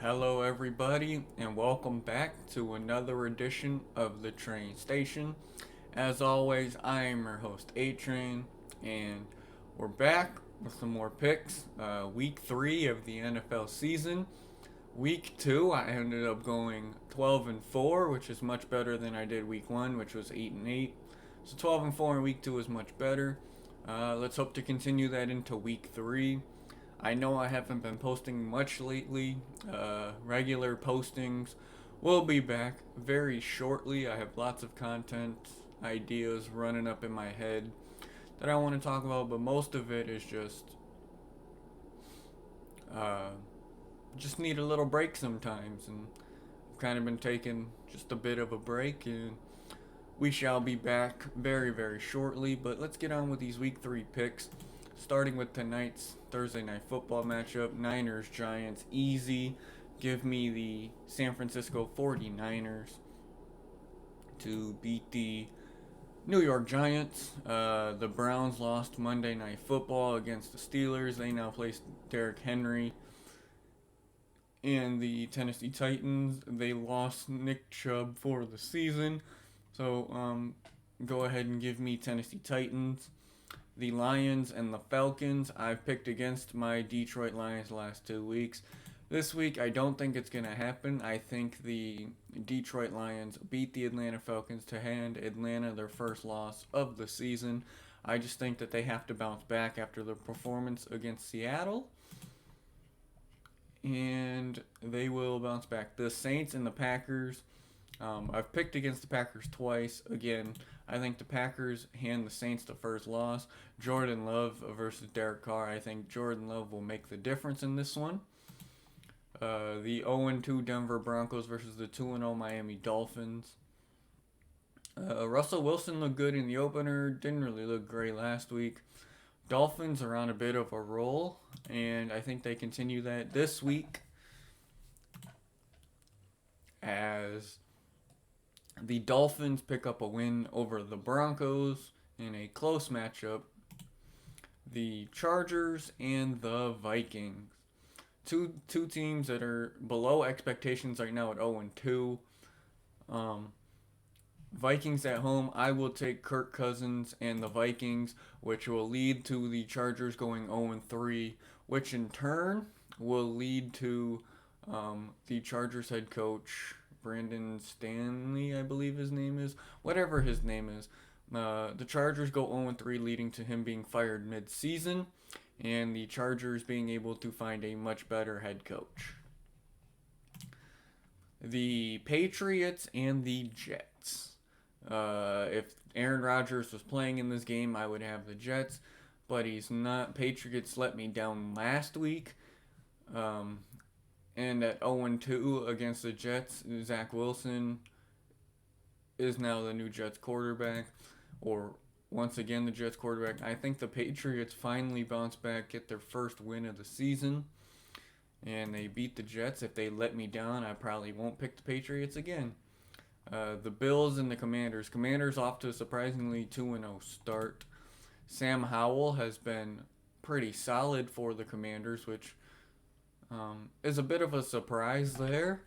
Hello, everybody, and welcome back to another edition of the Train Station. As always, I am your host, A Train, and we're back with some more picks. Week 3 of the NFL season. Week 2, I ended up going 12 and 4, which is much better than I did week 1, which was 8 and 8. So 12 and 4 in week 2 is much better. Let's hope to continue that into week 3. I know I haven't been posting much lately. Regular postings will be back very shortly. I have lots of content ideas running up in my head that I want to talk about, but most of it is uh, just need a little break sometimes, and I've kind of been taking just a bit of a break, and we shall be back very shortly. But let's get on with these week 3 picks. Starting with tonight's Thursday night football matchup, Niners Giants, easy. Give me the San Francisco 49ers to beat the New York Giants. The Browns lost Monday Night Football against the Steelers. They now place Derrick Henry. And the Tennessee Titans, they lost Nick Chubb for the season. So go ahead and give me Tennessee Titans. The Lions and the Falcons, I've picked against my Detroit Lions the last 2 weeks. This week, I don't think it's going to happen. I think the Detroit Lions beat the Atlanta Falcons to hand Atlanta their first loss of the season. I just think that they have to bounce back after their performance against Seattle, and they will bounce back. The Saints and the Packers, I've picked against the Packers twice. Again, I think the Packers hand the Saints the first loss. Jordan Love versus Derek Carr. I think Jordan Love will make the difference in this one. The 0-2 Denver Broncos versus the 2-0 Miami Dolphins. Russell Wilson looked good in the opener. Didn't really look great last week. Dolphins are on a bit of a roll, and I think they continue that this week as the Dolphins pick up a win over the Broncos in a close matchup. The Chargers and the Vikings. Two teams that are below expectations right now at 0-2. Um, Vikings at home. I will take Kirk Cousins and the Vikings, which will lead to the Chargers going 0-3, which in turn will lead to the Chargers head coach Brandon Stanley, I believe his name is, whatever his name is. The Chargers go 0-3, leading to him being fired mid-season, and the Chargers being able to find a much better head coach. The Patriots and the Jets. If Aaron Rodgers was playing in this game, I would have the Jets, but he's not. Patriots let me down last week. Um, and at 0-2 against the Jets, Zach Wilson is now the new Jets quarterback, or once again the Jets quarterback. I think the Patriots finally bounce back, get their first win of the season, and they beat the Jets. If they let me down, I probably won't pick the Patriots again. The Bills and the Commanders. Commanders off to a surprisingly 2-0 start. Sam Howell has been pretty solid for the Commanders, which is a bit of a surprise there.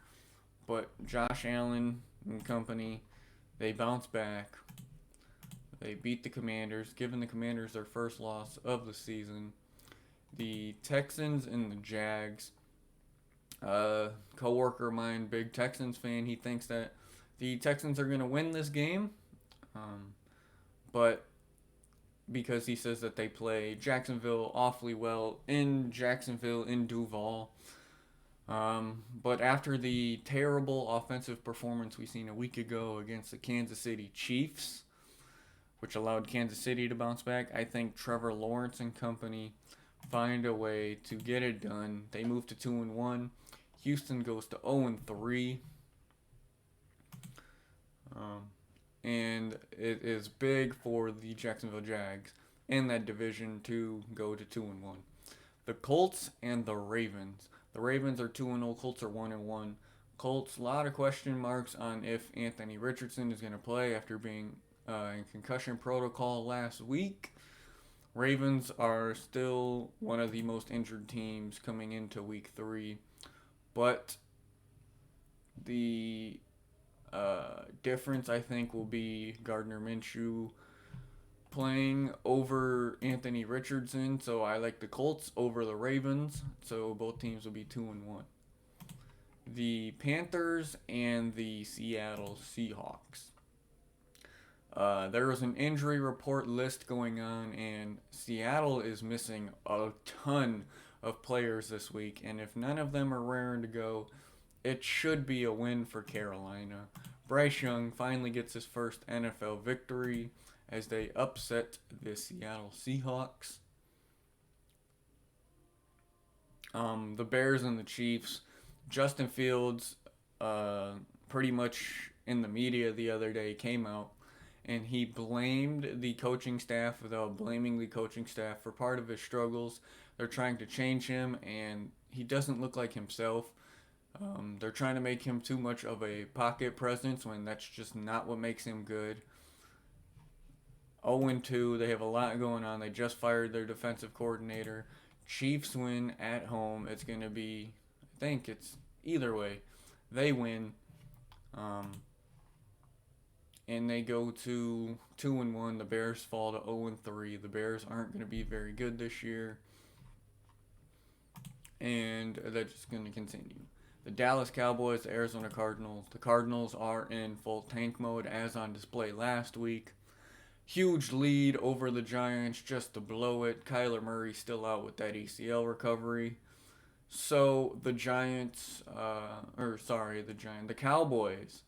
But Josh Allen and company, they bounce back. They beat the Commanders, giving the Commanders their first loss of the season. The Texans and the Jags. Coworker of mine, big Texans fan, he thinks that the Texans are going to win this game, but because he says that they play Jacksonville awfully well in Jacksonville, in Duval. But after the terrible offensive performance we seen a week ago against the Kansas City Chiefs, which allowed Kansas City to bounce back, I think Trevor Lawrence and company find a way to get it done. They move to 2-1. Houston goes to 0-3. And it is big for the Jacksonville Jags in that division to go to 2-1. The Colts and the Ravens. The Ravens are 2-0. Colts are 1-1. Colts, a lot of question marks on if Anthony Richardson is going to play after being in concussion protocol last week. Ravens are still one of the most injured teams coming into week 3. But the difference, I think, will be Gardner Minshew playing over Anthony Richardson. So I like the Colts over the Ravens. So both teams will be 2-1. The Panthers and the Seattle Seahawks. There was an injury report list going on, and Seattle is missing a ton of players this week. And if none of them are raring to go, it should be a win for Carolina. Bryce Young finally gets his first NFL victory as they upset the Seattle Seahawks. The Bears and the Chiefs. Justin Fields, pretty much in the media the other day, came out and he blamed the coaching staff without blaming the coaching staff for part of his struggles. They're trying to change him, and he doesn't look like himself. They're trying to make him too much of a pocket presence when that's just not what makes him good. 0-2, they have a lot going on. They just fired their defensive coordinator. Chiefs win at home. It's going to be, I think it's either way. They win. And they go to 2-1. The Bears fall to 0-3. The Bears aren't going to be very good this year. And that's just going to continue. The Dallas Cowboys, the Arizona Cardinals. The Cardinals are in full tank mode as on display last week. Huge lead over the Giants just to blow it. Kyler Murray still out with that ACL recovery. So the the Cowboys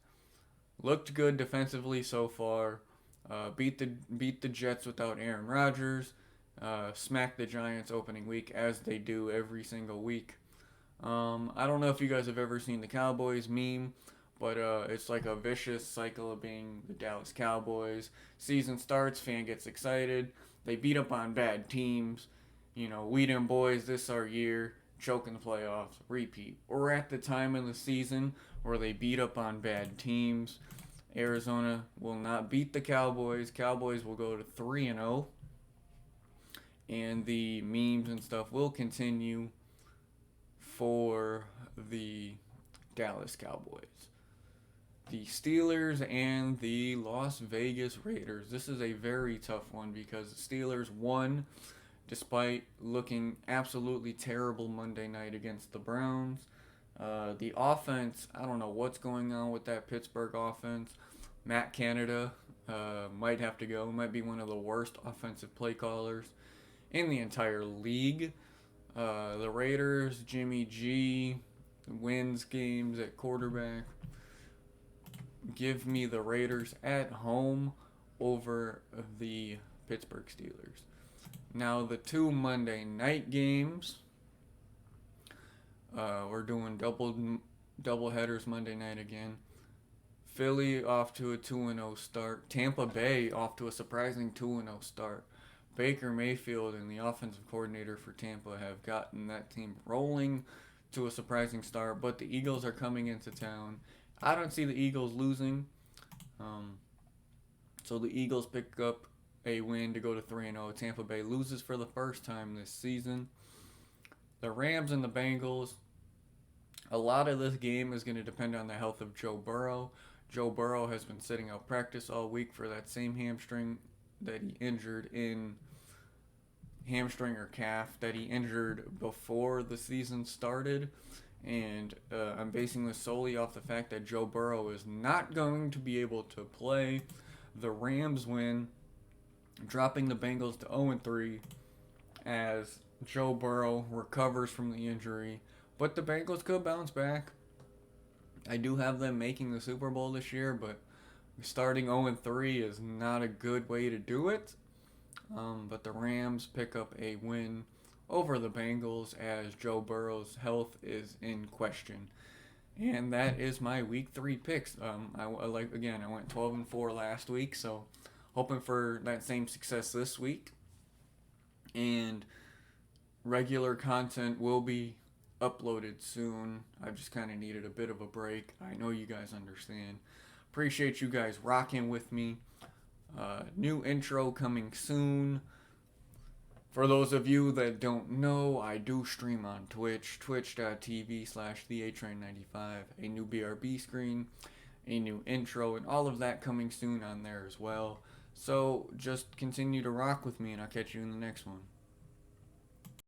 looked good defensively so far. Beat the Jets without Aaron Rodgers. Smacked the Giants opening week as they do every single week. I don't know if you guys have ever seen the Cowboys meme, but it's like a vicious cycle of being the Dallas Cowboys. Season starts, fan gets excited. They beat up on bad teams. You know, we them boys, this our year. Choke in the playoffs, repeat. We're at the time in the season where they beat up on bad teams. Arizona will not beat the Cowboys. Cowboys will go to 3-0. And the memes and stuff will continue for the Dallas Cowboys. The Steelers and the Las Vegas Raiders. This is a very tough one because the Steelers won despite looking absolutely terrible Monday night against the Browns. The offense, I don't know what's going on with that Pittsburgh offense. Matt Canada might have to go. Might be one of the worst offensive play callers in the entire league. The Raiders, Jimmy G wins games at quarterback. Give me the Raiders at home over the Pittsburgh Steelers. Now the two Monday night games. We're doing double headers Monday night again. Philly off to a 2-0 start. Tampa Bay off to a surprising 2-0 start. Baker Mayfield and the offensive coordinator for Tampa have gotten that team rolling to a surprising start, but the Eagles are coming into town. I don't see the Eagles losing. So the Eagles pick up a win to go to 3-0. Tampa Bay loses for the first time this season. The Rams and the Bengals. A lot of this game is going to depend on the health of Joe Burrow. Joe Burrow has been sitting out practice all week for that same hamstring that he injured in hamstring or calf that he injured before the season started. And I'm basing this solely off the fact that Joe Burrow is not going to be able to play. The Rams win, dropping the Bengals to 0-3 as Joe Burrow recovers from the injury. But the Bengals could bounce back. I do have them making the Super Bowl this year, but starting 0-3 is not a good way to do it. But the Rams pick up a win over the Bengals as Joe Burrow's health is in question. And that is my week 3 picks. I went 12-4 last week, so hoping for that same success this week. And regular content will be uploaded soon. I just kind of needed a bit of a break. I know you guys understand. Appreciate you guys rocking with me. New intro coming soon. For those of you that don't know, I do stream on Twitch, twitch.tv/theatrain95, a new BRB screen, a new intro, and all of that coming soon on there as well. So just continue to rock with me, and I'll catch you in the next one.